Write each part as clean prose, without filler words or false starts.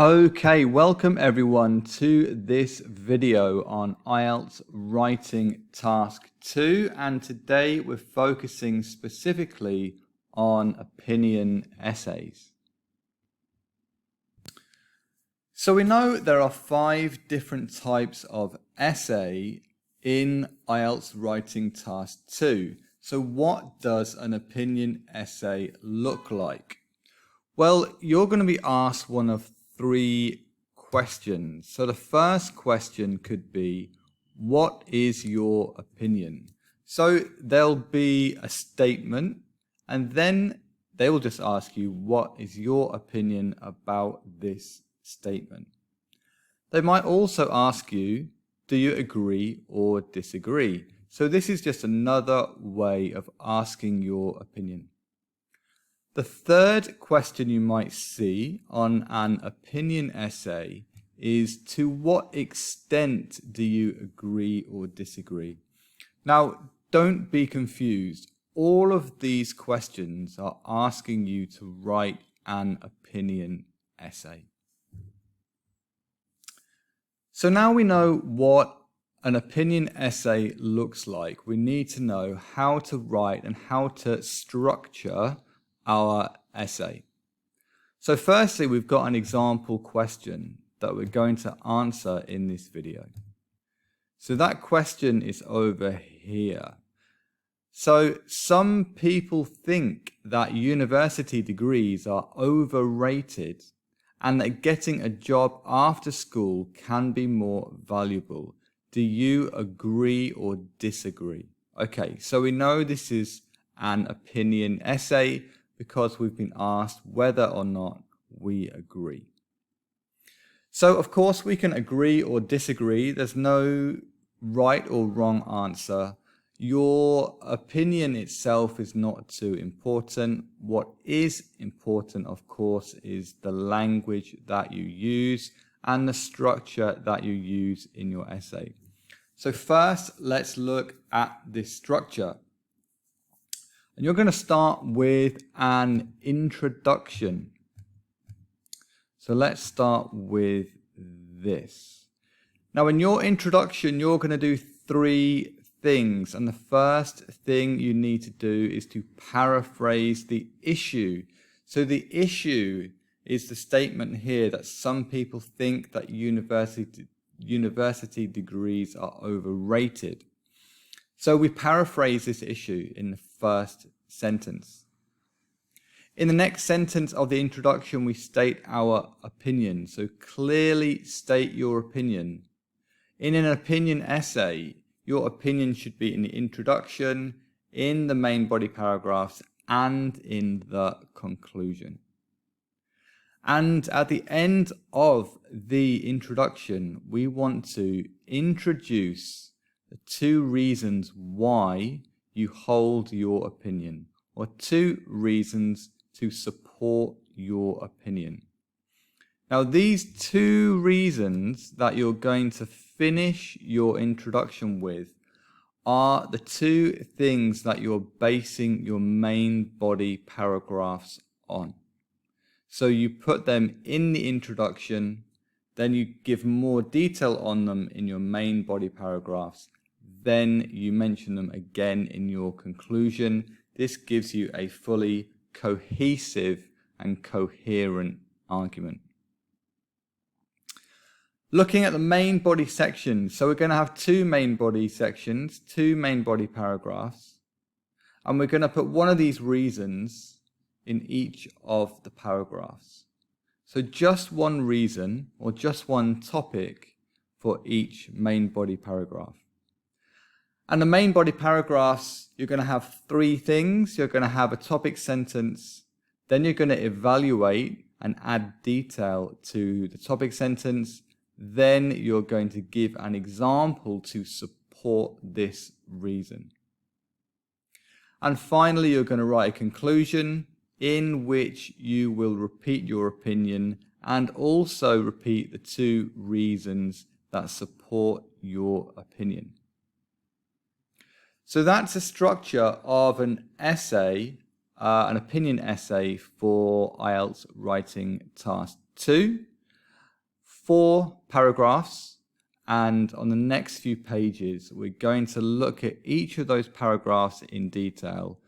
Okay, welcome everyone to this video on IELTS Writing Task 2, and today we're focusing specifically on opinion essays. So we know there are 5 different types of essay in IELTS Writing Task 2. So what does an opinion essay look like? Well, you're going to be asked one of 3 questions. So the first question could be, what is your opinion? So there'll be a statement, and then they will just ask you, what is your opinion about this statement? They might also ask you, do you agree or disagree? So this is just another way of asking your opinion. The third question you might see on an opinion essay is, to what extent do you agree or disagree? Now, don't be confused. All of these questions are asking you to write an opinion essay. So now we know what an opinion essay looks like. We need to know how to write and how to structure our essay. So firstly, we've got an example question that we're going to answer in this video. So that question is over here. So some people think that university degrees are overrated and that getting a job after school can be more valuable. Do you agree or disagree? Okay, so we know this is an opinion essay because we've been asked whether or not we agree. So of course we can agree or disagree. There's no right or wrong answer. Your opinion itself is not too important. What is important, of course, is the language that you use and the structure that you use in your essay. So first, let's look at this structure. And you're going to start with an introduction. So let's start with this. Now in your introduction, you're going to do 3 things. And the first thing you need to do is to paraphrase the issue. So the issue is the statement here that some people think that university degrees are overrated. So we paraphrase this issue in the first sentence. In the next sentence of the introduction, we state our opinion. So clearly state your opinion. In an opinion essay, your opinion should be in the introduction, in the main body paragraphs, and in the conclusion. And at the end of the introduction, we want to introduce the 2 reasons why you hold your opinion, or 2 reasons to support your opinion. Now, these 2 reasons that you're going to finish your introduction with are the 2 things that you're basing your main body paragraphs on. So you put them in the introduction, then you give more detail on them in your main body paragraphs, then you mention them again in your conclusion. This gives you a fully cohesive and coherent argument. Looking at the main body section, so we're going to have 2 main body sections, 2 main body paragraphs, and we're going to put one of these reasons in each of the paragraphs. So just one reason or just one topic for each main body paragraph. And the main body paragraphs, you're going to have 3 things. You're going to have a topic sentence, then you're going to evaluate and add detail to the topic sentence, then you're going to give an example to support this reason. And finally, you're going to write a conclusion in which you will repeat your opinion and also repeat the 2 reasons that support your opinion. So that's a structure of an essay, an opinion essay for IELTS Writing Task 2. 4 paragraphs, and on the next few pages, we're going to look at each of those paragraphs in detail,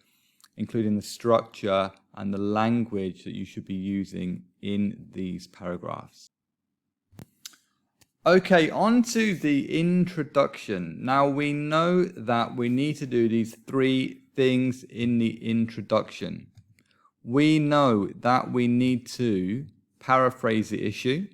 including the structure and the language that you should be using in these paragraphs. Okay, on to the introduction. Now we know that we need to do these 3 things in the introduction. We know that we need to paraphrase the issue,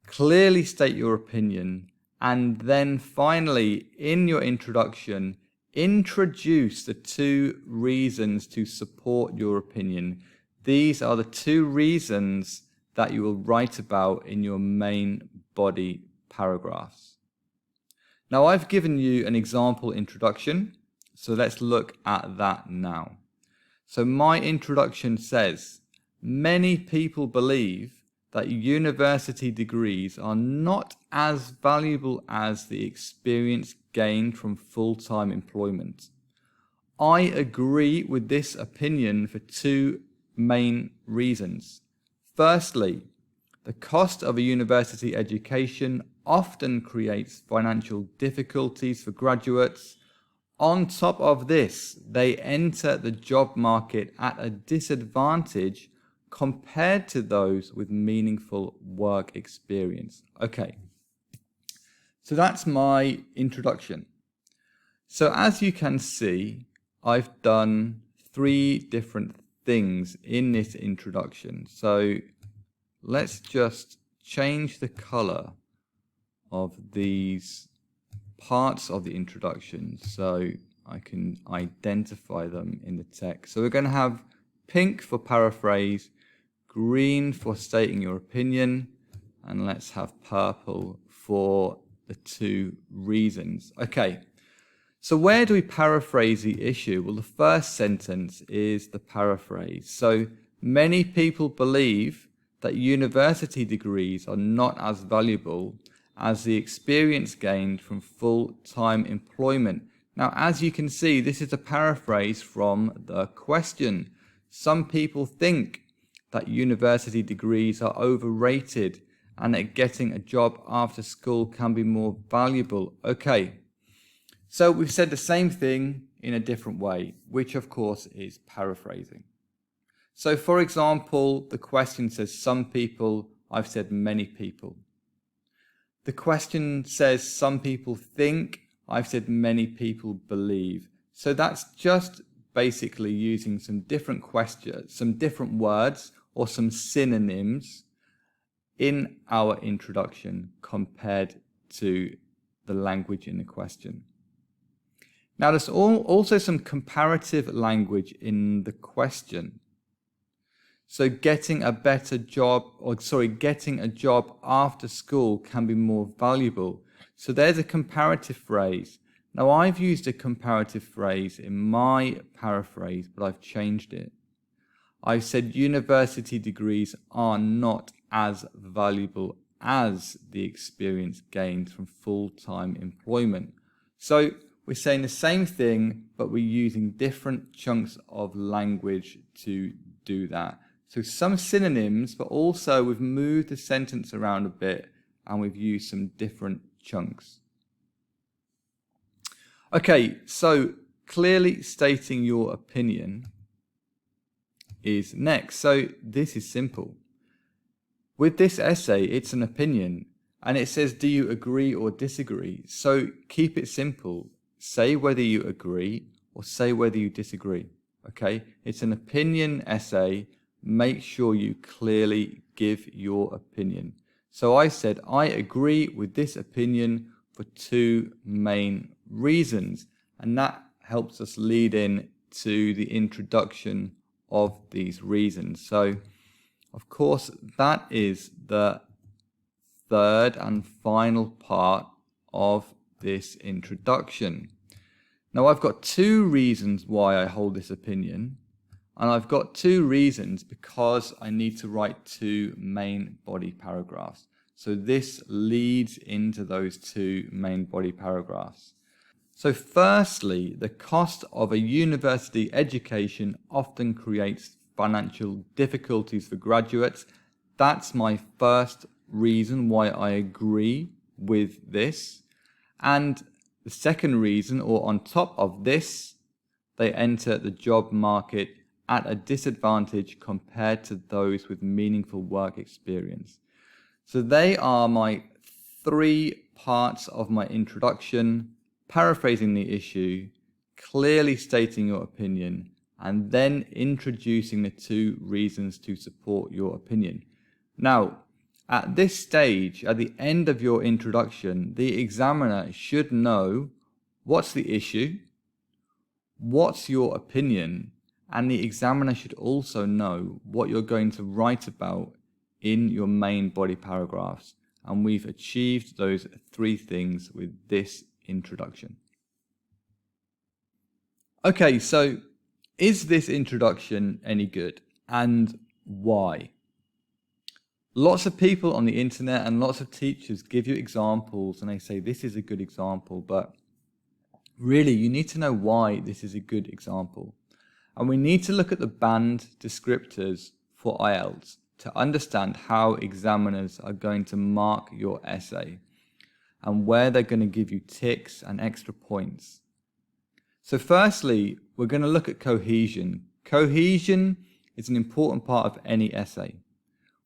clearly state your opinion, and then finally, in your introduction, introduce the 2 reasons to support your opinion. These are the 2 reasons that you will write about in your main body paragraphs. Now, I've given you an example introduction, so let's look at that now. So my introduction says, many people believe that university degrees are not as valuable as the experience gained from full-time employment. I agree with this opinion for 2 main reasons. Firstly, the cost of a university education often creates financial difficulties for graduates. On top of this, they enter the job market at a disadvantage compared to those with meaningful work experience. Okay, so that's my introduction. So as you can see, I've done 3 different things in this introduction. So let's just change the color of these parts of the introduction so I can identify them in the text. So we're going to have pink for paraphrase, green for stating your opinion, and let's have purple for the 2 reasons. Okay, so where do we paraphrase the issue? Well, the first sentence is the paraphrase. So many people believe that university degrees are not as valuable as the experience gained from full-time employment. Now, as you can see, this is a paraphrase from the question. Some people think that university degrees are overrated and that getting a job after school can be more valuable. Okay, so we've said the same thing in a different way, which of course is paraphrasing. So for example, the question says some people, I've said many people. The question says some people think, I've said many people believe. So that's just basically using some different questions, some different words or some synonyms in our introduction compared to the language in the question. Now there's also some comparative language in the question. So getting a job after school can be more valuable. So there's a comparative phrase. Now I've used a comparative phrase in my paraphrase, but I've changed it. I've said university degrees are not as valuable as the experience gained from full-time employment. So we're saying the same thing, but we're using different chunks of language to do that. So some synonyms, but also we've moved the sentence around a bit and we've used some different chunks. Okay, so clearly stating your opinion is next. So this is simple. With this essay, it's an opinion and it says, do you agree or disagree? So keep it simple. Say whether you agree or say whether you disagree. Okay, it's an opinion essay. Make sure you clearly give your opinion. So I said, I agree with this opinion for 2 main reasons. And that helps us lead in to the introduction of these reasons. So, of course, that is the 3rd and final part of this introduction. Now, I've got 2 reasons why I hold this opinion. And I've got 2 reasons because I need to write 2 main body paragraphs. So this leads into those 2 main body paragraphs. So firstly, the cost of a university education often creates financial difficulties for graduates. That's my first reason why I agree with this. And the second reason, or on top of this, they enter the job market at a disadvantage compared to those with meaningful work experience. So they are my 3 parts of my introduction: paraphrasing the issue, clearly stating your opinion, and then introducing the 2 reasons to support your opinion. Now, at this stage, at the end of your introduction, the examiner should know what's the issue, what's your opinion, and the examiner should also know what you're going to write about in your main body paragraphs. And we've achieved those 3 things with this introduction. Okay, so is this introduction any good, and why? Lots of people on the internet and lots of teachers give you examples and they say this is a good example, but really you need to know why this is a good example. And we need to look at the banned descriptors for IELTS to understand how examiners are going to mark your essay and where they're going to give you ticks and extra points. So firstly, we're going to look at cohesion. Cohesion is an important part of any essay.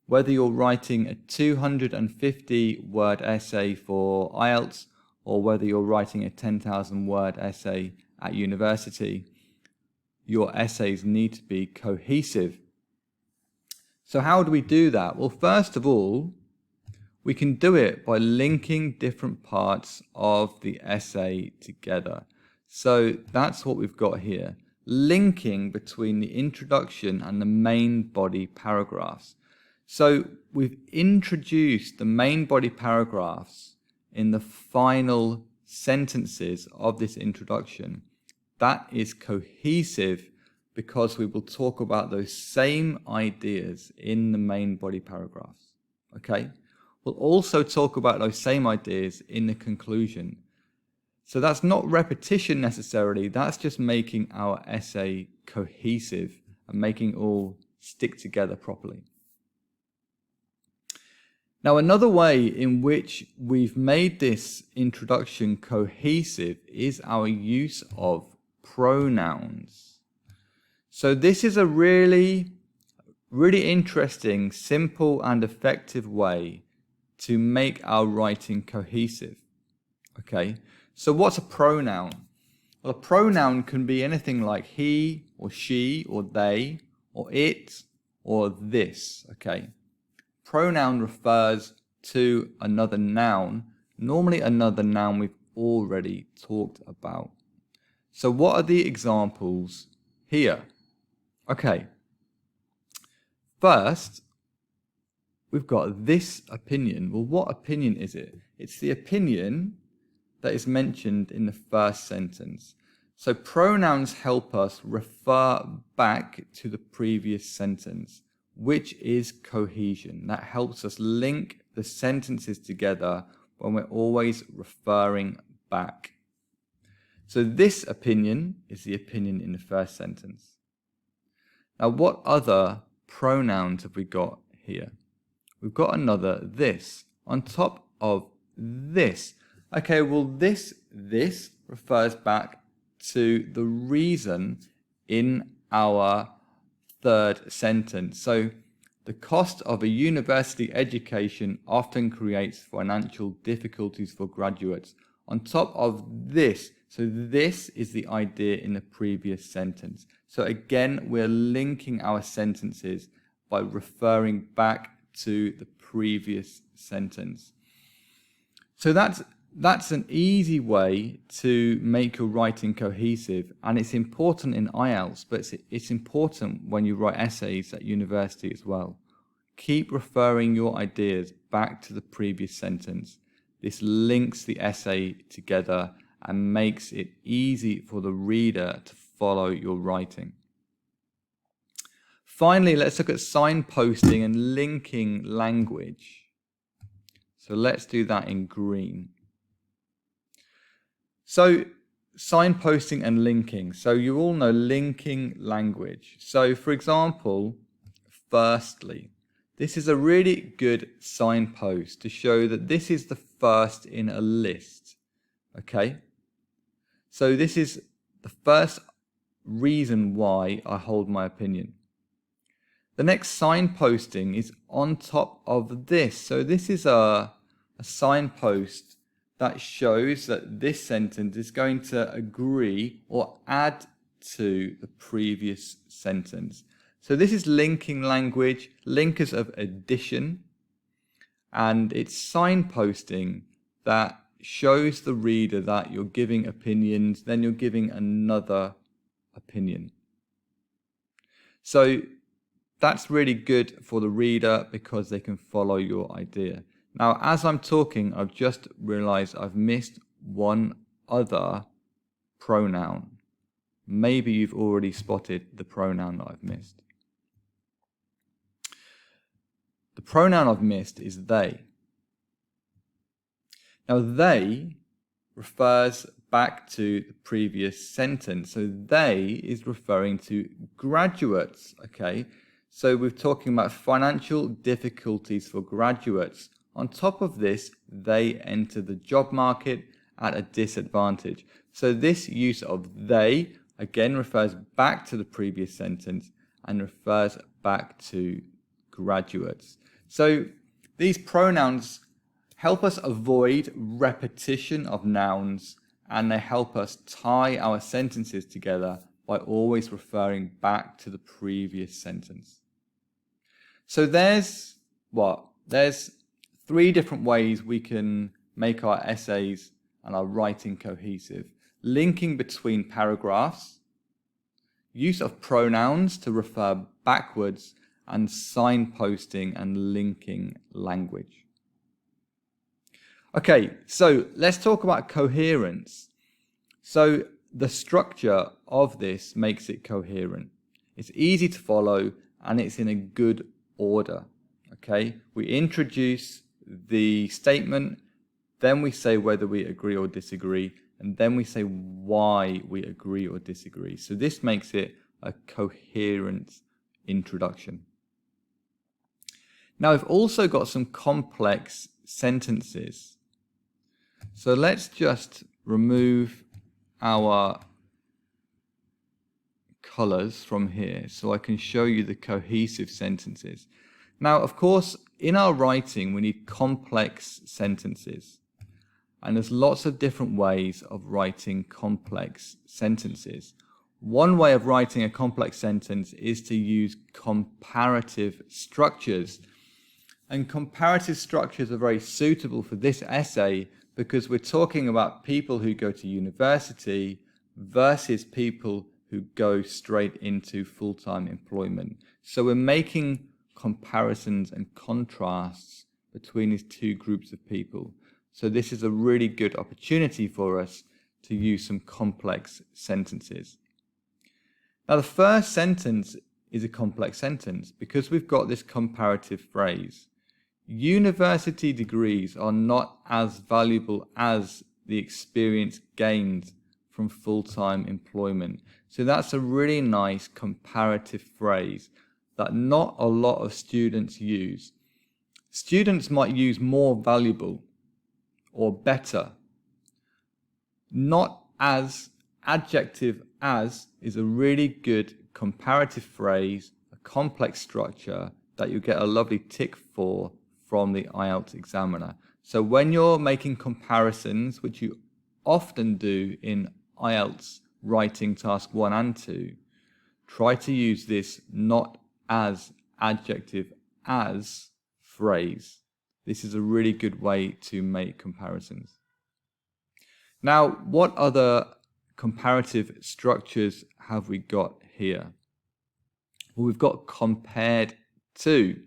Whether you're writing a 250-word essay for IELTS or whether you're writing a 10,000-word essay at university, your essays need to be cohesive. So how do we do that? Well, first of all, we can do it by linking different parts of the essay together. So that's what we've got here, linking between the introduction and the main body paragraphs. So we've introduced the main body paragraphs in the final sentences of this introduction. That is cohesive because we will talk about those same ideas in the main body paragraphs. Okay? We'll also talk about those same ideas in the conclusion. So that's not repetition necessarily, that's just making our essay cohesive and making it all stick together properly. Now, another way in which we've made this introduction cohesive is our use of pronouns. So this is a really interesting, simple and effective way to make our writing cohesive. Okay, so what's a pronoun? Well, a pronoun can be anything like he or she or they or it or this. Okay. Pronoun refers to another noun, normally another noun we've already talked about. So what are the examples here? Okay, first, we've got this opinion. Well, what opinion is it? It's the opinion that is mentioned in the first sentence. So pronouns help us refer back to the previous sentence, which is cohesion. That helps us link the sentences together when we're always referring back. So this opinion is the opinion in the first sentence. Now, what other pronouns have we got here? We've got another this on top of this. Okay, well, this refers back to the reason in our third sentence. So the cost of a university education often creates financial difficulties for graduates. On top of this, so this is the idea in the previous sentence. So again, we're linking our sentences by referring back to the previous sentence. So that's an easy way to make your writing cohesive, and it's important in IELTS, but it's important when you write essays at university as well. Keep referring your ideas back to the previous sentence. This links the essay together and makes it easy for the reader to follow your writing. Finally, let's look at signposting and linking language. So let's do that in green. So signposting and linking. So you all know linking language. So for example, firstly, This is a really good signpost to show that this is the first in a list. Okay? So this is the first reason why I hold my opinion. The next signposting is on top of this. So this is a signpost that shows that this sentence is going to agree or add to the previous sentence. So this is linking language, linkers of addition, and it's signposting that shows the reader that you're giving opinions, then you're giving another opinion. So that's really good for the reader because they can follow your idea. Now, as I'm talking, I've just realized I've missed one other pronoun. Maybe you've already spotted the pronoun that I've missed. The pronoun I've missed is they. Now, they refers back to the previous sentence. So they is referring to graduates, okay? So we're talking about financial difficulties for graduates. On top of this, they enter the job market at a disadvantage. So this use of they, again, refers back to the previous sentence and refers back to graduates. So these pronouns help us avoid repetition of nouns, and they help us tie our sentences together by always referring back to the previous sentence. So there's 3 different ways we can make our essays and our writing cohesive. Linking between paragraphs, use of pronouns to refer backwards, and signposting and linking language. Okay, so let's talk about coherence. So the structure of this makes it coherent. It's easy to follow and it's in a good order. Okay, we introduce the statement, then we say whether we agree or disagree, and then we say why we agree or disagree. So this makes it a coherent introduction. Now we've also got some complex sentences. So let's just remove our colors from here so I can show you the cohesive sentences. Now, of course, in our writing, we need complex sentences. And there's lots of different ways of writing complex sentences. One way of writing a complex sentence is to use comparative structures. And comparative structures are very suitable for this essay because we're talking about people who go to university versus people who go straight into full-time employment. So we're making comparisons and contrasts between these 2 groups of people. So this is a really good opportunity for us to use some complex sentences. Now the first sentence is a complex sentence because we've got this comparative phrase. University degrees are not as valuable as the experience gained from full-time employment. So that's a really nice comparative phrase that not a lot of students use. Students might use more valuable or better. Not as, adjective as is a really good comparative phrase, a complex structure that you get a lovely tick for from the IELTS examiner. So when you're making comparisons, which you often do in IELTS Writing Task 1 and 2, try to use this not as, adjective as phrase. This is a really good way to make comparisons. Now, what other comparative structures have we got here? Well, we've got compared to.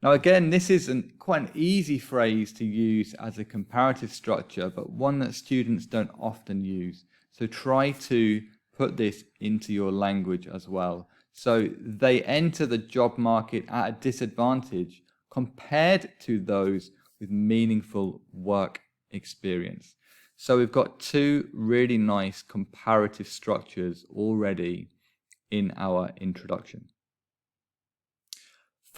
Now again, this isn't quite an easy phrase to use as a comparative structure, but one that students don't often use. So try to put this into your language as well. So they enter the job market at a disadvantage compared to those with meaningful work experience. So we've got 2 really nice comparative structures already in our introduction.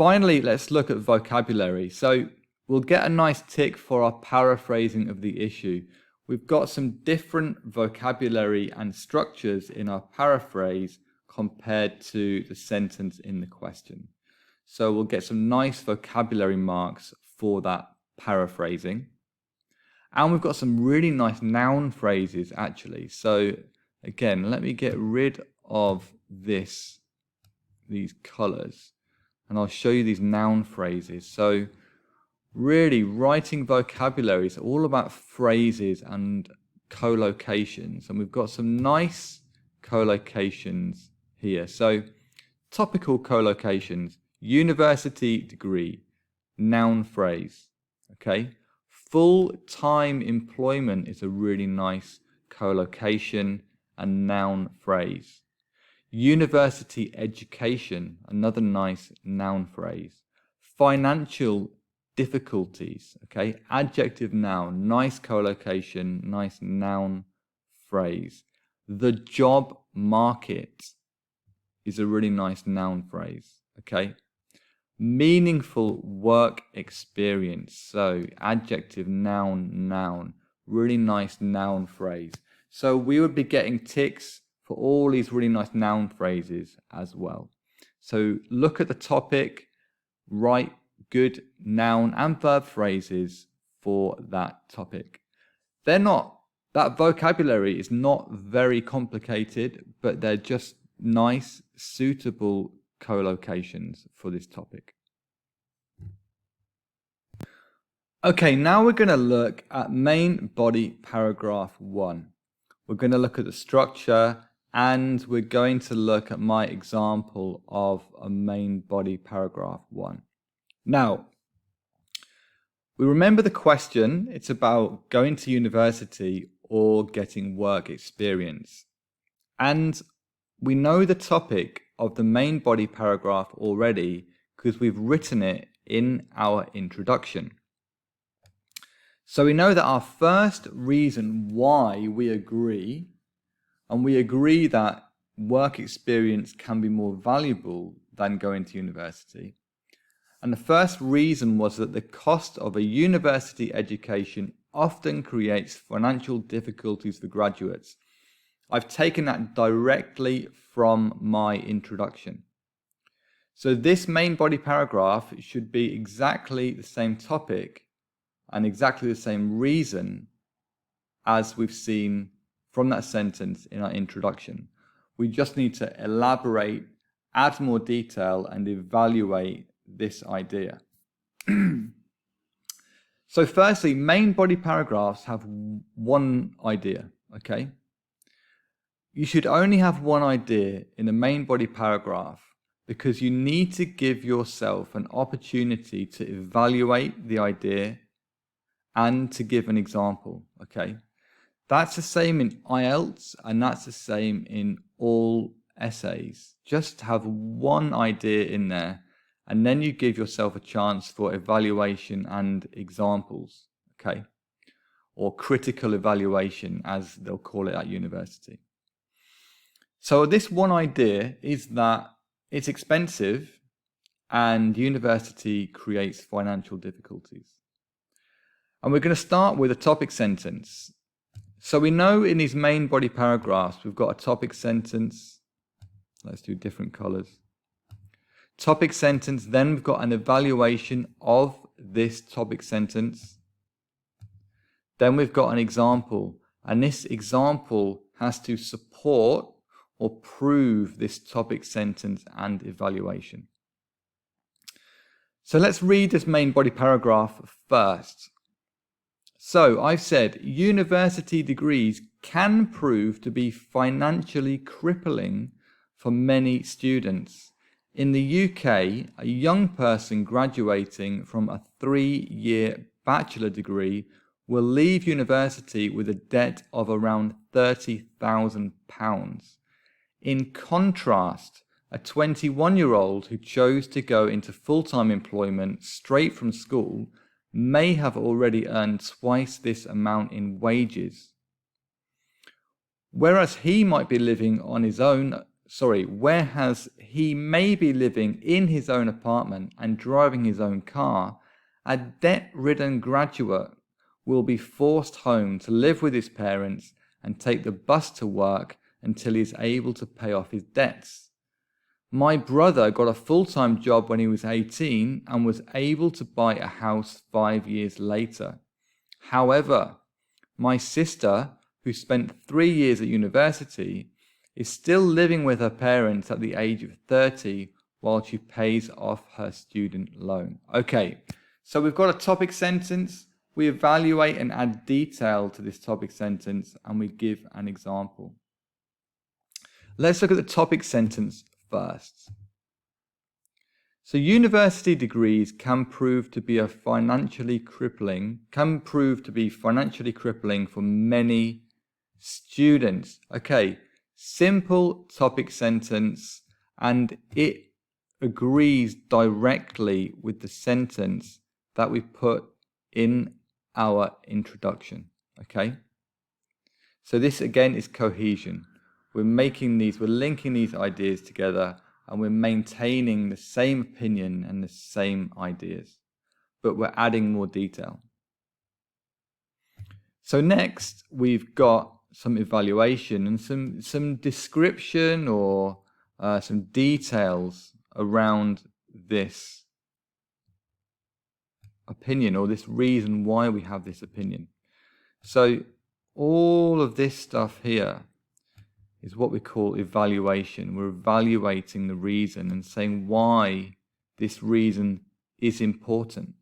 Finally, let's look at vocabulary. So we'll get a nice tick for our paraphrasing of the issue. We've got some different vocabulary and structures in our paraphrase compared to the sentence in the question. So we'll get some nice vocabulary marks for that paraphrasing. And we've got some really nice noun phrases actually. So again, let me get rid of these colors, and I'll show you these noun phrases. So really, writing vocabulary is all about phrases and collocations, and we've got some nice collocations here. So topical collocations: university degree, noun phrase. Okay, full-time employment is a really nice collocation and noun phrase. University education, another nice noun phrase. Financial difficulties, okay, adjective noun, nice collocation, nice noun phrase. The job market is a really nice noun phrase, okay. Meaningful work experience, so adjective, noun, noun, really nice noun phrase. So we would be getting ticks for all these really nice noun phrases as well. So look at the topic, write good noun and verb phrases for that topic. That vocabulary is not very complicated, but they're just nice, suitable collocations for this topic. Okay, now we're going to look at main body paragraph 1. We're going to look at the structure, and we're going to look at my example of a main body paragraph 1. Now, we remember the question. It's about going to university or getting work experience. And we know the topic of the main body paragraph already because we've written it in our introduction. So we know that our first reason why we agree, and we agree that work experience can be more valuable than going to university. And the first reason was that the cost of a university education often creates financial difficulties for graduates. I've taken that directly from my introduction. So this main body paragraph should be exactly the same topic and exactly the same reason as we've seen from that sentence in our introduction. We just need to elaborate, add more detail, and evaluate this idea. So firstly, main body paragraphs have one idea, okay? You should only have one idea in a main body paragraph because you need to give yourself an opportunity to evaluate the idea and to give an example, okay? That's the same in IELTS, and that's the same in all essays. Just have one idea in there, and then you give yourself a chance for evaluation and examples, okay? Or critical evaluation, as they'll call it at university. So this one idea is that it's expensive and university creates financial difficulties. And we're going to start with a topic sentence. So we know in these main body paragraphs, we've got a topic sentence. Let's do different colors. Topic sentence, then we've got an evaluation of this topic sentence. Then we've got an example, and this example has to support or prove this topic sentence and evaluation. So let's read this main body paragraph first. So I've said university degrees can prove to be financially crippling for many students. In the UK, a young person graduating from a 3-year bachelor degree will leave university with a debt of around £30,000. In contrast, a 21-year-old who chose to go into full-time employment straight from school may have already earned twice this amount in wages. Whereas he might be living on his own whereas he may be living in his own apartment and driving his own car, a debt-ridden graduate will be forced home to live with his parents and take the bus to work until he is able to pay off his debts. My brother got a full-time job when he was 18 and was able to buy a house 5 years later. However, my sister, who spent 3 years at university, is still living with her parents at the age of 30 while she pays off her student loan. Okay, so we've got a topic sentence. We evaluate and add detail to this topic sentence, and we give an example. Let's look at the topic sentence first. So university degrees can prove to be financially crippling for many students. Okay, simple topic sentence, and it agrees directly with the sentence that we put in our introduction. Okay, so this again is cohesion. We're linking these ideas together, and we're maintaining the same opinion and the same ideas, but we're adding more detail. So next, we've got some evaluation and some description or some details around this opinion or this reason why we have this opinion. So all of this stuff here is what we call evaluation. We're evaluating the reason and saying why this reason is important.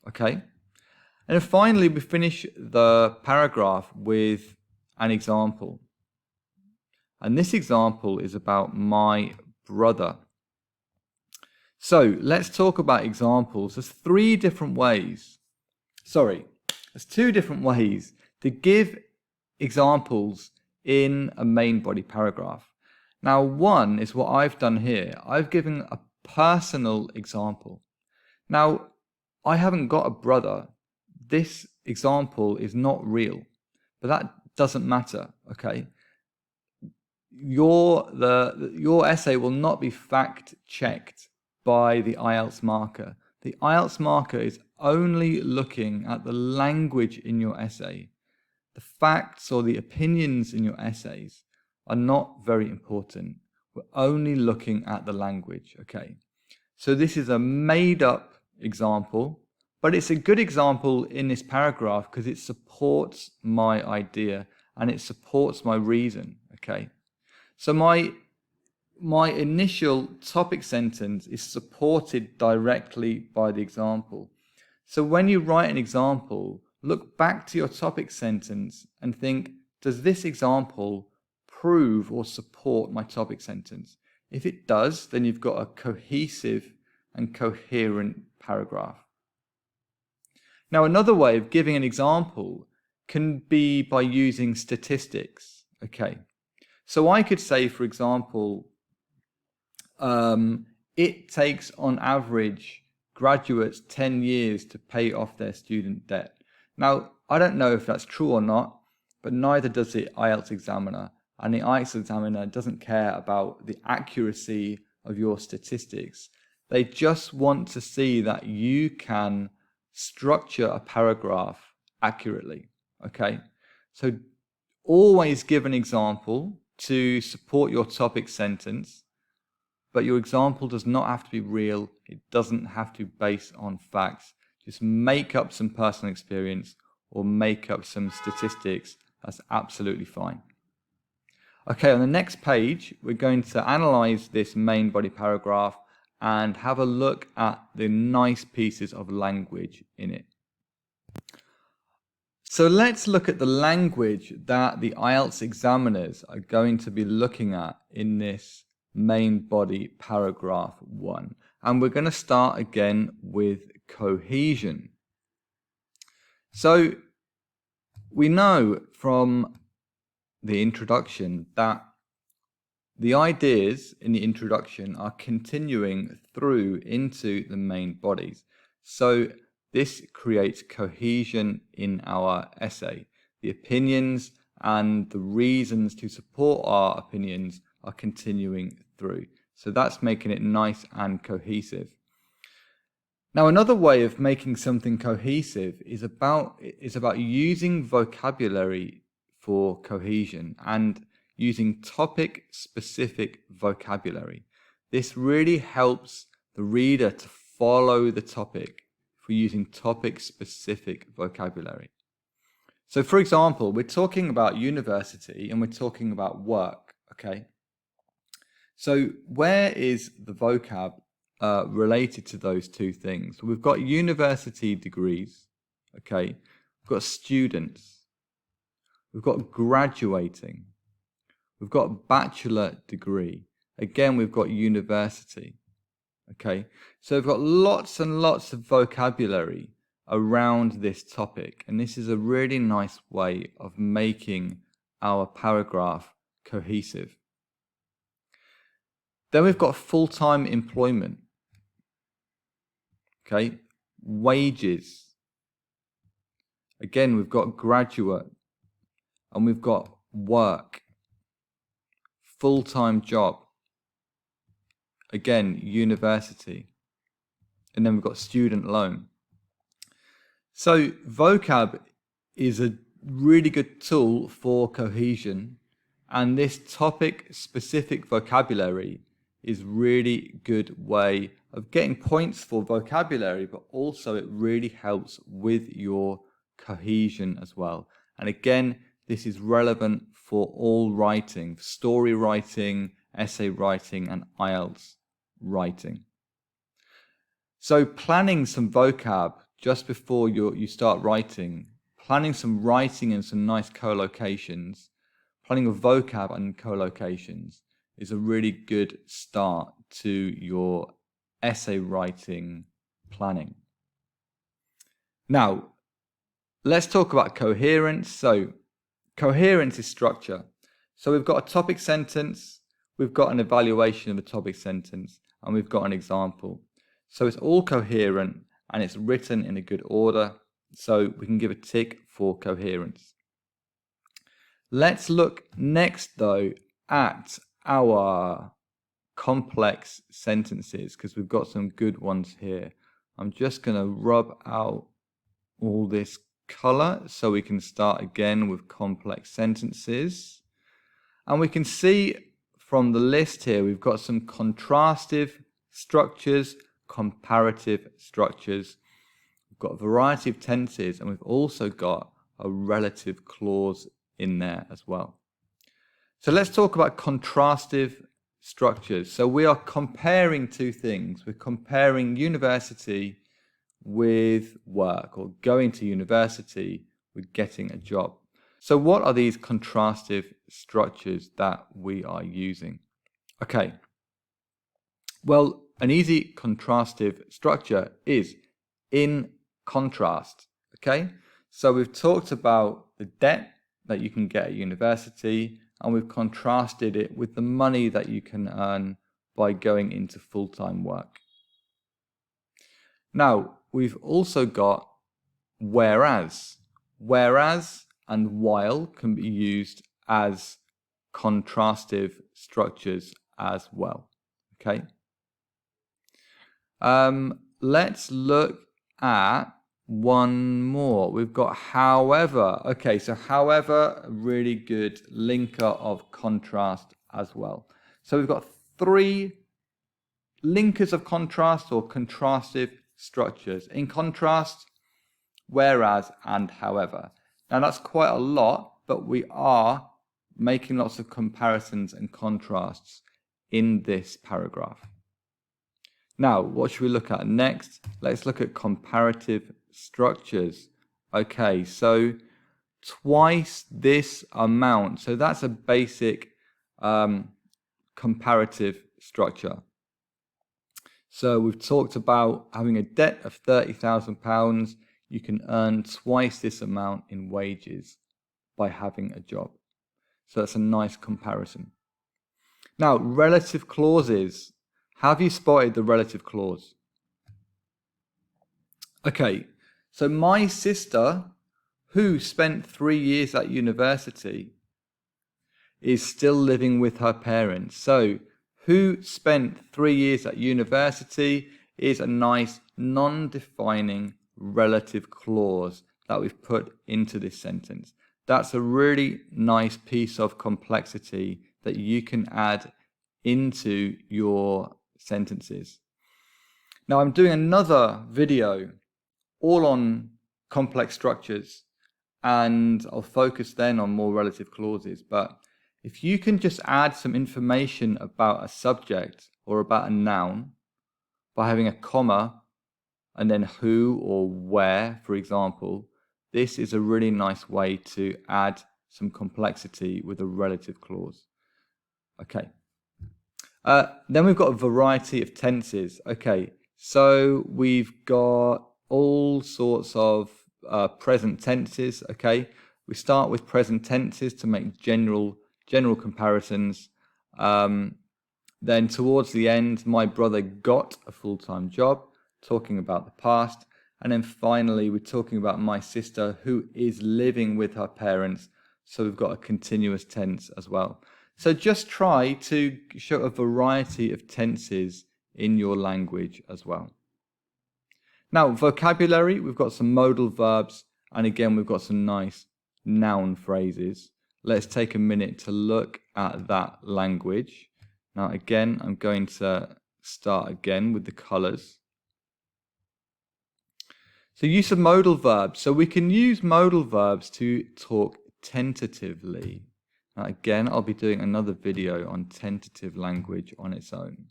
Okay? And then finally, we finish the paragraph with an example. And this example is about my brother. So let's talk about examples. There's two different ways to give examples in a main body paragraph. Now, one is what I've done here. I've given a personal example. Now, I haven't got a brother. This example is not real, but that doesn't matter, okay? Your essay will not be fact-checked by the IELTS marker. The IELTS marker is only looking at the language in your essay. The facts or the opinions in your essays are not very important. We're only looking at the language, okay? So this is a made-up example, but it's a good example in this paragraph because it supports my idea and it supports my reason, okay? So my initial topic sentence is supported directly by the example. So when you write an example, look back to your topic sentence and think, does this example prove or support my topic sentence? If it does, then you've got a cohesive and coherent paragraph. Now, another way of giving an example can be by using statistics. Okay, so I could say, for example, it takes on average graduates 10 years to pay off their student debt. Now, I don't know if that's true or not, but neither does the IELTS examiner. And the IELTS examiner doesn't care about the accuracy of your statistics. They just want to see that you can structure a paragraph accurately, okay? So always give an example to support your topic sentence, but your example does not have to be real. It doesn't have to be based on facts. Just make up some personal experience or make up some statistics. That's absolutely fine. Okay, on the next page, we're going to analyze this main body paragraph and have a look at the nice pieces of language in it. So let's look at the language that the IELTS examiners are going to be looking at in this main body paragraph 1. And we're going to start again with cohesion. So we know from the introduction that the ideas in the introduction are continuing through into the main bodies. So this creates cohesion in our essay. The opinions and the reasons to support our opinions are continuing through. So that's making it nice and cohesive. Now, another way of making something cohesive is about using vocabulary for cohesion and using topic-specific vocabulary. This really helps the reader to follow the topic if we're using topic-specific vocabulary. So, for example, we're talking about university and we're talking about work, okay? So, where is the vocab related to those two things? We've got university degrees, okay? We've got students. We've got graduating. We've got bachelor degree. Again, we've got university, okay? So we've got lots and lots of vocabulary around this topic, and this is a really nice way of making our paragraph cohesive. Then we've got full-time employment, okay? Wages. Again, we've got graduate, and we've got work. Full-time job. Again, university. And then we've got student loan. So vocab is a really good tool for cohesion, and this topic-specific vocabulary is really good way of getting points for vocabulary, but also it really helps with your cohesion as well. And again, this is relevant for all writing, story writing, essay writing, and IELTS writing. So planning some vocab just before you start writing, planning some writing and some nice collocations, planning a vocab and collocations is a really good start to your essay writing planning. Now, let's talk about coherence. So, coherence is structure. So we've got a topic sentence, we've got an evaluation of a topic sentence, and we've got an example. So it's all coherent and it's written in a good order. So we can give a tick for coherence. Let's look next though at our complex sentences, because we've got some good ones here. I'm just going to rub out all this color so we can start again with complex sentences. And we can see from the list here, we've got some contrastive structures, comparative structures. We've got a variety of tenses, and we've also got a relative clause in there as well. So let's talk about contrastive structures. So we are comparing two things. We're comparing university with work, or going to university with getting a job. So what are these contrastive structures that we are using? Okay. Well, an easy contrastive structure is in contrast. Okay. So we've talked about the debt that you can get at university, and we've contrasted it with the money that you can earn by going into full-time work. Now, we've also got whereas. Whereas and while can be used as contrastive structures as well. Okay. Let's look at one more. We've got however. Okay, so however, a really good linker of contrast as well. So we've got three linkers of contrast or contrastive structures. In contrast, whereas, and however. Now that's quite a lot, but we are making lots of comparisons and contrasts in this paragraph. Now, what should we look at next? Let's look at comparative structures. Okay, so twice this amount. So that's a basic comparative structure. So we've talked about having a debt of £30,000. You can earn twice this amount in wages by having a job. So that's a nice comparison. Now, relative clauses. Have you spotted the relative clause? Okay, so my sister, who spent 3 years at university, is still living with her parents. So, who spent 3 years at university is a nice non-defining relative clause that we've put into this sentence. That's a really nice piece of complexity that you can add into your sentences. Now, I'm doing another video all on complex structures, and I'll focus then on more relative clauses. But if you can just add some information about a subject or about a noun by having a comma and then who or where, for example, this is a really nice way to add some complexity with a relative clause. Okay. Then we've got a variety of tenses. Okay, so we've got all sorts of present tenses. Okay, we start with present tenses to make general comparisons. Then towards the end, my brother got a full-time job, talking about the past. And then finally, we're talking about my sister who is living with her parents. So we've got a continuous tense as well. So just try to show a variety of tenses in your language as well. Now, vocabulary, we've got some modal verbs, and again, we've got some nice noun phrases. Let's take a minute to look at that language. Now, again, I'm going to start again with the colors. So use of modal verbs. So we can use modal verbs to talk tentatively. Now, again, I'll be doing another video on tentative language on its own.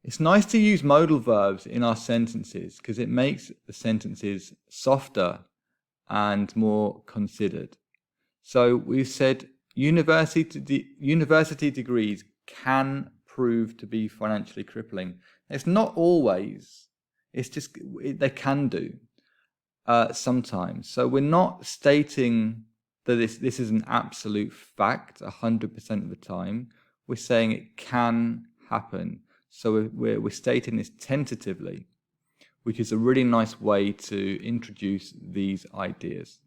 It's nice to use modal verbs in our sentences because it makes the sentences softer and more considered. So we've said university degrees can prove to be financially crippling. It's not always. It's just they can do sometimes. So we're not stating that this is an absolute fact 100% of the time. We're saying it can happen. So we're stating this tentatively, which is a really nice way to introduce these ideas.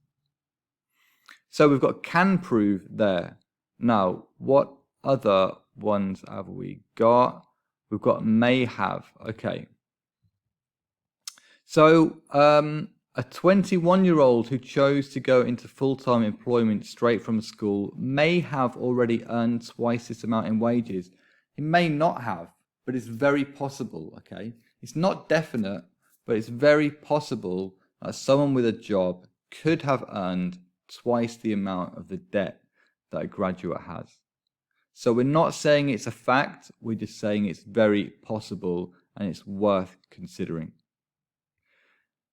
So we've got can prove there. Now, what other ones have we got? We've got may have. Okay. So a 21-year-old who chose to go into full-time employment straight from school may have already earned twice this amount in wages. He may not have, but it's very possible, okay? It's not definite, but it's very possible that someone with a job could have earned twice the amount of the debt that a graduate has. So we're not saying it's a fact, we're just saying it's very possible and it's worth considering.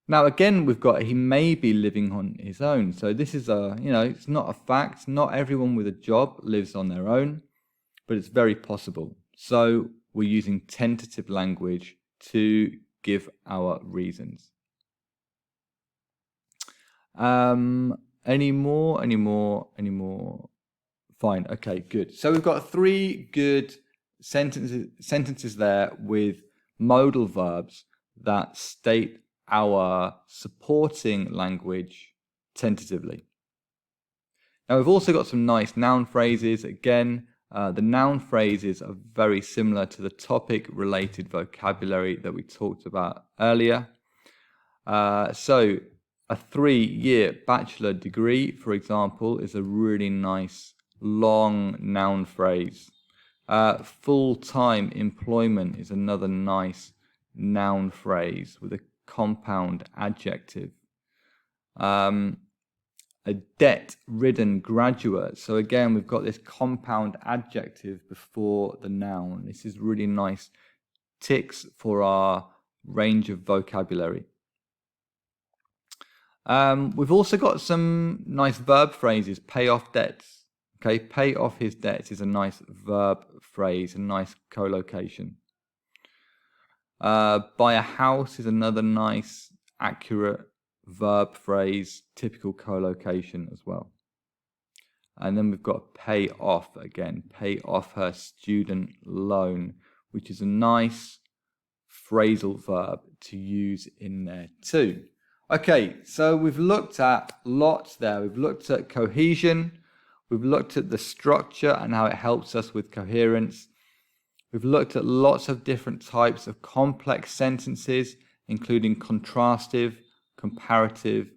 Now again, we've got he may be living on his own. So this is it's not a fact. Not everyone with a job lives on their own, but it's very possible. So we're using tentative language to give our reasons. Any more? Fine. Okay, good. So we've got 3 good sentences there with modal verbs that state our supporting language tentatively. Now we've also got some nice noun phrases. Again, the noun phrases are very similar to the topic-related vocabulary that we talked about earlier. So a 3-year bachelor degree, for example, is a really nice long noun phrase. Full-time employment is another nice noun phrase with a compound adjective. A debt-ridden graduate. So again, we've got this compound adjective before the noun. This is really nice ticks for our range of vocabulary. We've also got some nice verb phrases. Pay off debts. Okay, pay off his debts is a nice verb phrase, a nice collocation. Buy a house is another nice, accurate verb phrase, typical collocation as well. And then we've got pay off again, pay off her student loan, which is a nice phrasal verb to use in there too. Okay, so we've looked at lots there. We've looked at cohesion, We've looked at the structure and how it helps us with coherence. We've looked at lots of different types of complex sentences, including contrastive, comparative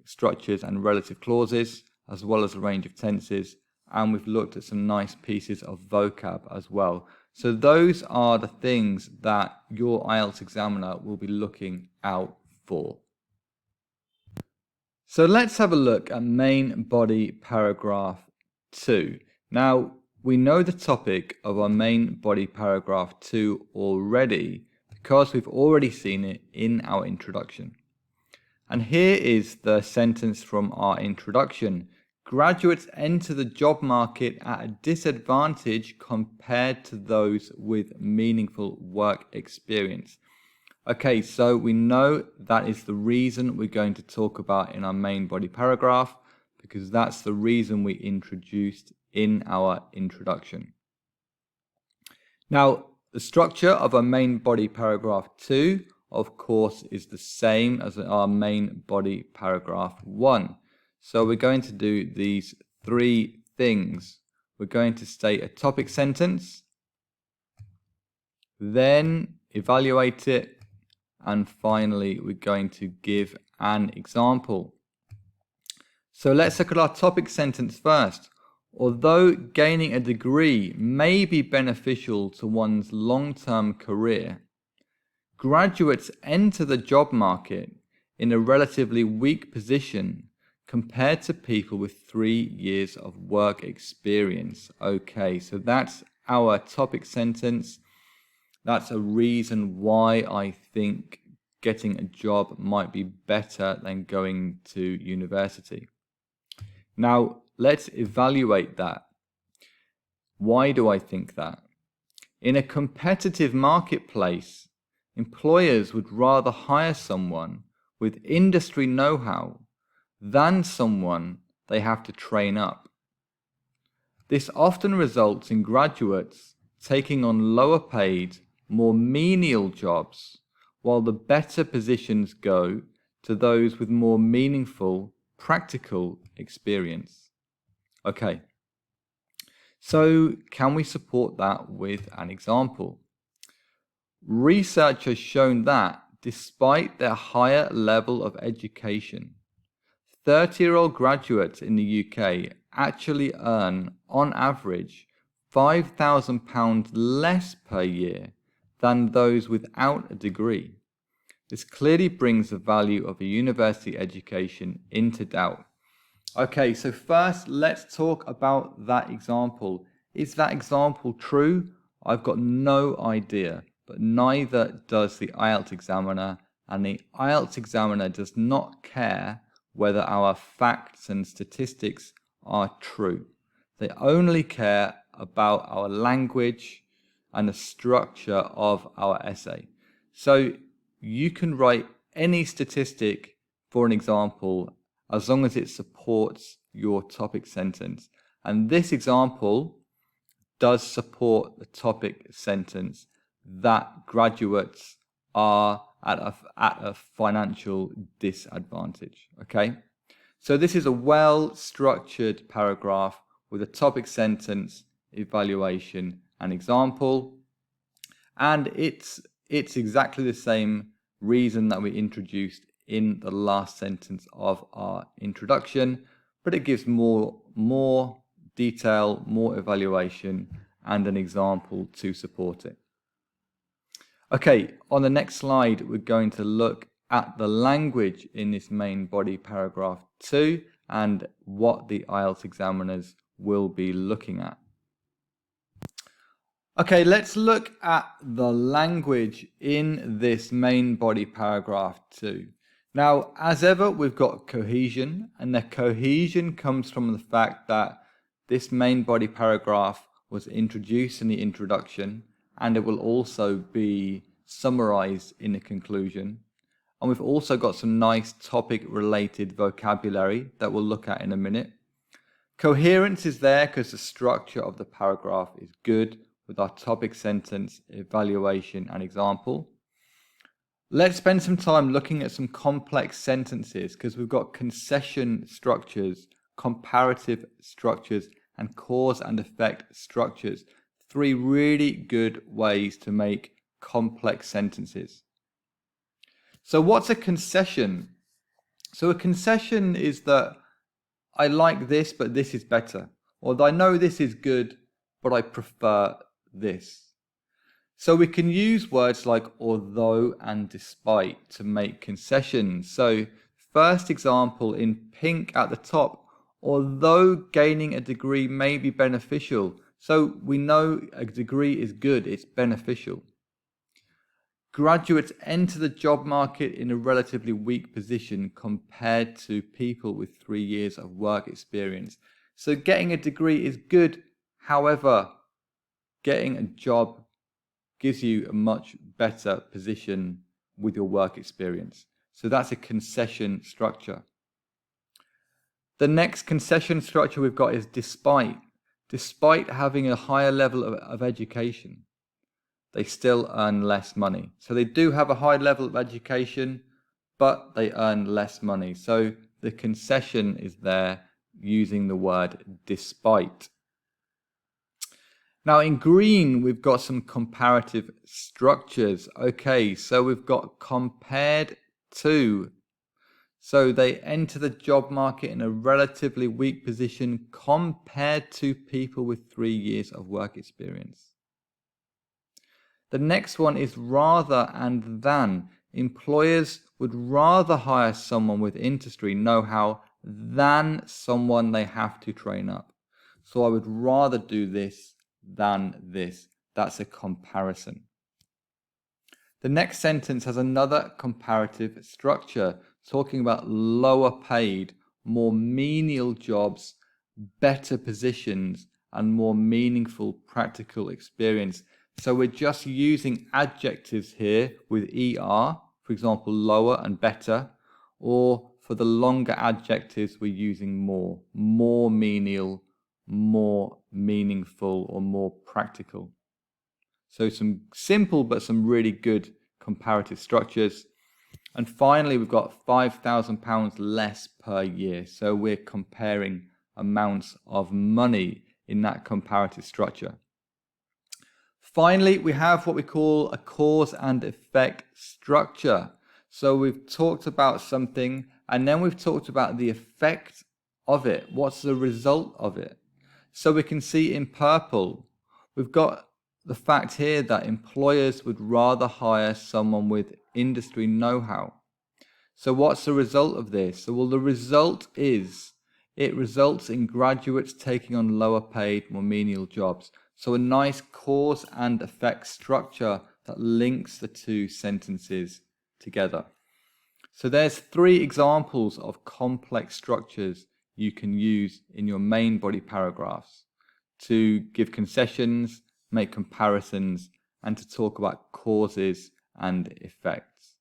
structures and relative clauses, as well as a range of tenses. And we've looked at some nice pieces of vocab as well. So those are the things that your IELTS examiner will be looking out for. So let's have a look at main body paragraph 2. Now, we know the topic of our main body paragraph 2 already because we've already seen it in our introduction. And here is the sentence from our introduction. Graduates enter the job market at a disadvantage compared to those with meaningful work experience. Okay, so we know that is the reason we're going to talk about in our main body paragraph, because that's the reason we introduced in our introduction. Now, the structure of our main body paragraph 2, of course, is the same as our main body paragraph 1. So we're going to do these 3 things. We're going to state a topic sentence, then evaluate it, and finally, we're going to give an example. So let's look at our topic sentence first. Although gaining a degree may be beneficial to one's long-term career, graduates enter the job market in a relatively weak position compared to people with 3 years of work experience. Okay, so that's our topic sentence. That's a reason why I think getting a job might be better than going to university. Now, let's evaluate that. Why do I think that? In a competitive marketplace, employers would rather hire someone with industry know-how than someone they have to train up. This often results in graduates taking on lower paid, more menial jobs, while the better positions go to those with more meaningful, practical experience. Okay, so can we support that with an example? Research has shown that despite their higher level of education, 30-year-old graduates in the UK actually earn, on average, £5,000 less per year than those without a degree. This clearly brings the value of a university education into doubt. Okay, so first let's talk about that example. Is that example true? I've got no idea, but neither does the IELTS examiner, and the IELTS examiner does not care whether our facts and statistics are true. They only care about our language and the structure of our essay. So you can write any statistic for an example as long as it supports your topic sentence. And this example does support the topic sentence that graduates are at a financial disadvantage. Okay? So this is a well-structured paragraph with a topic sentence, evaluation, and example. And it's exactly the same reason that we introduced in the last sentence of our introduction, but it gives more detail, more evaluation, and an example to support it. Okay, on the next slide, we're going to look at the language in this main body paragraph 2 and what the IELTS examiners will be looking at. Okay, let's look at the language in this main body paragraph 2. Now, as ever, we've got cohesion, and the cohesion comes from the fact that this main body paragraph was introduced in the introduction, and it will also be summarized in the conclusion. And we've also got some nice topic-related vocabulary that we'll look at in a minute. Coherence is there because the structure of the paragraph is good with our topic sentence, evaluation, and example. Let's spend some time looking at some complex sentences because we've got concession structures comparative structures, and cause and effect structures. 3 really good ways to make complex sentences. So what's a concession? So a concession is that I like this, but this is better. Or I know this is good, but I prefer this. So we can use words like although and despite to make concessions. So first example in pink at the top, although gaining a degree may be beneficial. So we know a degree is good, it's beneficial. Graduates enter the job market in a relatively weak position compared to people with 3 years of work experience. So getting a degree is good, however, getting a job gives you a much better position with your work experience. So that's a concession structure. The next concession structure we've got is despite. Despite having a higher level of education, they still earn less money. So they do have a high level of education, but they earn less money. So the concession is there using the word despite. Now in green, we've got some comparative structures. Okay, so we've got compared to. So they enter the job market in a relatively weak position compared to people with 3 years of work experience. The next one is rather and than. Employers would rather hire someone with industry know-how than someone they have to train up. So I would rather do this than this. That's a comparison. The next sentence has another comparative structure, talking about lower paid, more menial jobs, better positions, and more meaningful practical experience. So we're just using adjectives here with ER, for example, lower and better, or for the longer adjectives, we're using more menial, more meaningful, or more practical. So some simple but some really good comparative structures. And finally, we've got £5,000 less per year. So we're comparing amounts of money in that comparative structure. Finally, we have what we call a cause and effect structure. So we've talked about something and then we've talked about the effect of it. What's the result of it? So we can see in purple, we've got the fact here that employers would rather hire someone with industry know-how. So what's the result of this? So, well, the result is it results in graduates taking on lower paid, more menial jobs. So a nice cause and effect structure that links the 2 sentences together. So there's 3 examples of complex structures you can use in your main body paragraphs to give concessions, make comparisons, and to talk about causes and effects.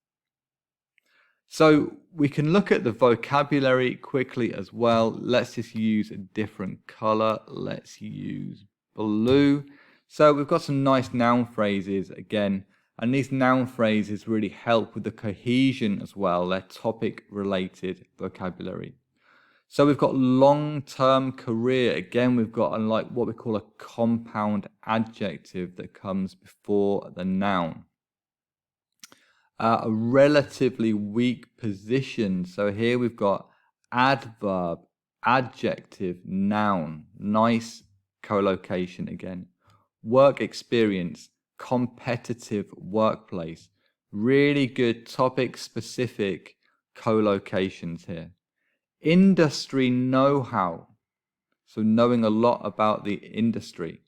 So we can look at the vocabulary quickly as well. Let's just use a different color. Let's use blue. So we've got some nice noun phrases again, and these noun phrases really help with the cohesion as well. They're topic related vocabulary. So we've got long-term career. Again, we've got like what we call a compound adjective that comes before the noun. A relatively weak position. So here we've got adverb, adjective, noun. Nice collocation again. Work experience, competitive workplace. Really good topic-specific collocations here. Industry know-how, so knowing a lot about the industry.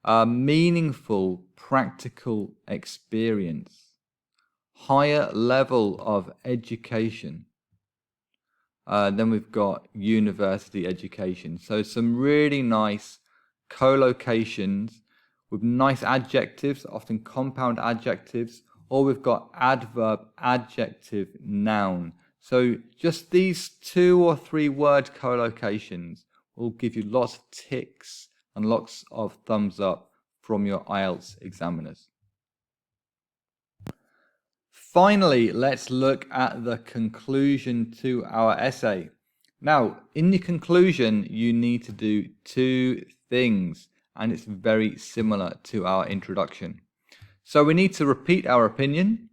Meaningful practical experience. Higher level of education. Then we've got university education. So some really nice collocations with nice adjectives, often compound adjectives, or we've got adverb, adjective, noun. So just these 2 or 3 word collocations will give you lots of ticks and lots of thumbs up from your IELTS examiners. Finally, let's look at the conclusion to our essay. Now, in the conclusion, you need to do two things, and it's very similar to our introduction. So we need to repeat our opinion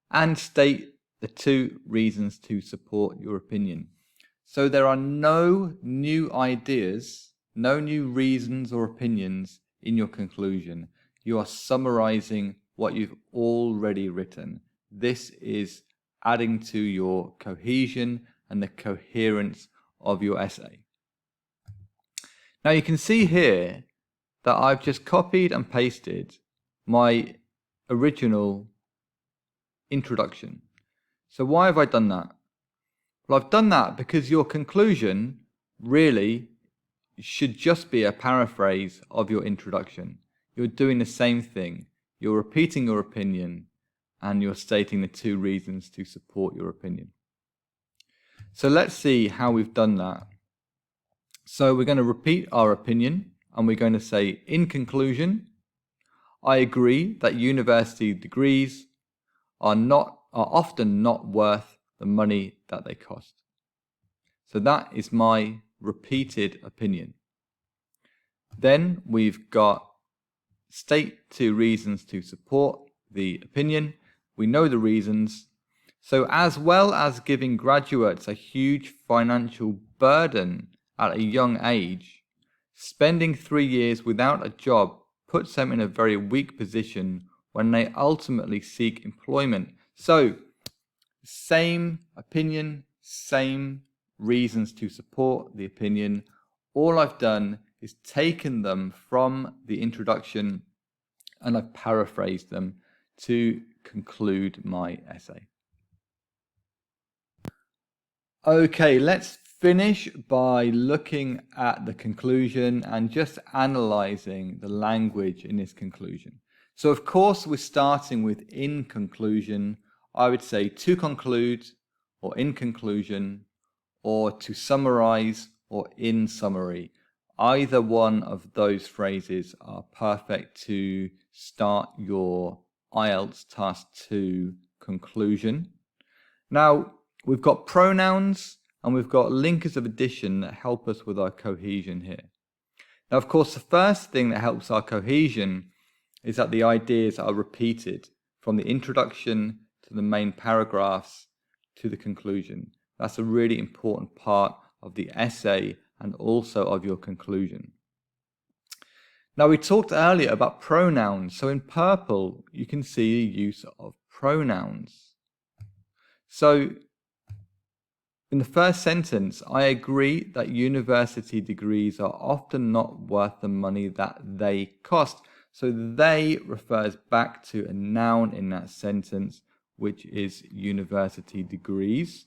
and state the two reasons to support your opinion. So there are no new ideas, no new reasons or opinions in your conclusion. You are summarizing what you've already written. This is adding to your cohesion and the coherence of your essay. Now you can see here that I've just copied and pasted my original introduction. So why have I done that? Well, I've done that because your conclusion really should just be a paraphrase of your introduction. You're doing the same thing. You're repeating your opinion and you're stating the two reasons to support your opinion. So let's see how we've done that. So we're going to repeat our opinion and we're going to say, in conclusion, I agree that university degrees are often not worth the money that they cost. So that is my repeated opinion. Then we've got state two reasons to support the opinion. We know the reasons. So as well as giving graduates a huge financial burden at a young age, spending 3 years without a job puts them in a very weak position when they ultimately seek employment. So, same opinion, same reasons to support the opinion. All I've done is taken them from the introduction and I've paraphrased them to conclude my essay. Okay, let's finish by looking at the conclusion and just analyzing the language in this conclusion. So of course we're starting with in conclusion. I would say to conclude or in conclusion or to summarize or in summary. Either one of those phrases are perfect to start your IELTS Task 2 conclusion. Now, we've got pronouns and we've got linkers of addition that help us with our cohesion here. Now, of course, the first thing that helps our cohesion is that the ideas are repeated from the introduction to the main paragraphs to the conclusion. That's a really important part of the essay and also of your conclusion. Now, we talked earlier about pronouns. So in purple, you can see the use of pronouns. So in the first sentence, I agree that university degrees are often not worth the money that they cost. So they refers back to a noun in that sentence, which is university degrees.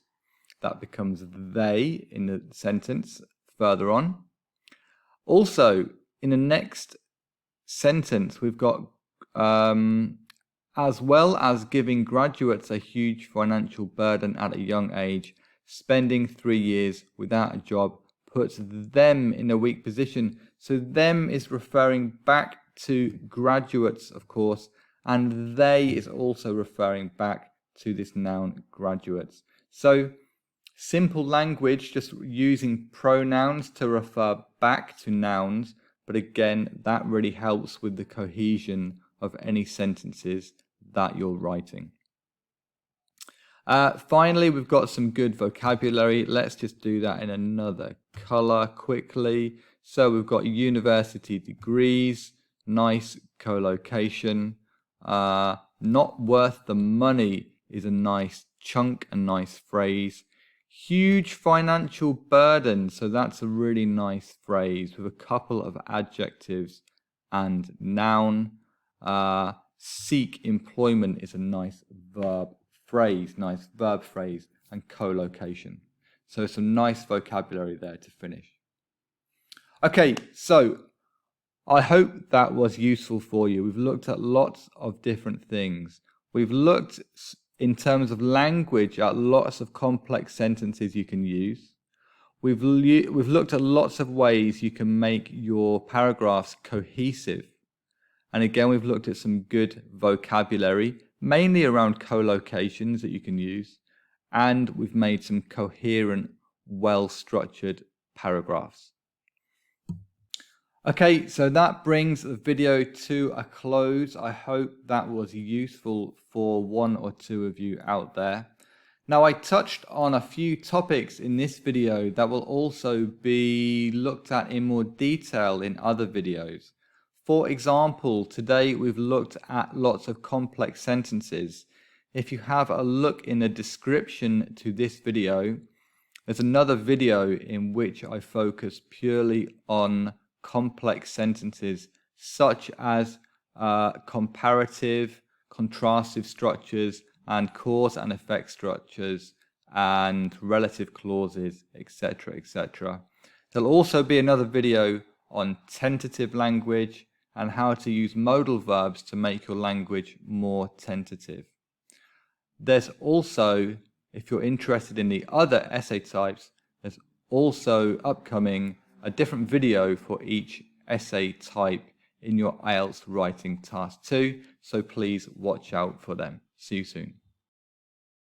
That becomes they in the sentence further on. Also, in the next sentence, we've got as well as giving graduates a huge financial burden at a young age, spending 3 years without a job puts them in a weak position. So them is referring back to graduates, of course, and they is also referring back to this noun graduates. So simple language, just using pronouns to refer back to nouns, but again, that really helps with the cohesion of any sentences that you're writing. Finally, we've got some good vocabulary. Let's just do that in another color quickly. So we've got university degrees, nice collocation. Not worth the money is a nice chunk, a nice phrase. Huge financial burden, so that's a really nice phrase with a couple of adjectives and noun. Seek employment is a nice verb phrase, and collocation. So some nice vocabulary there to finish. Okay, so I hope that was useful for you. We've looked at lots of different things. We've looked in terms of language at lots of complex sentences you can use. We've looked at lots of ways you can make your paragraphs cohesive. And again, we've looked at some good vocabulary, mainly around collocations that you can use. And we've made some coherent well-structured paragraphs. Okay, so that brings the video to a close. I hope that was useful for one or two of you out there. Now, I touched on a few topics in this video that will also be looked at in more detail in other videos. For example, today we've looked at lots of complex sentences. If you have a look in the description to this video, there's another video in which I focus purely on complex sentences such as comparative, contrastive structures, and cause and effect structures, and relative clauses, etc., etc. There'll also be another video on tentative language and how to use modal verbs to make your language more tentative. There's also, if you're interested in the other essay types, there's also upcoming a different video for each essay type in your IELTS Writing Task too, so please watch out for them. See you soon.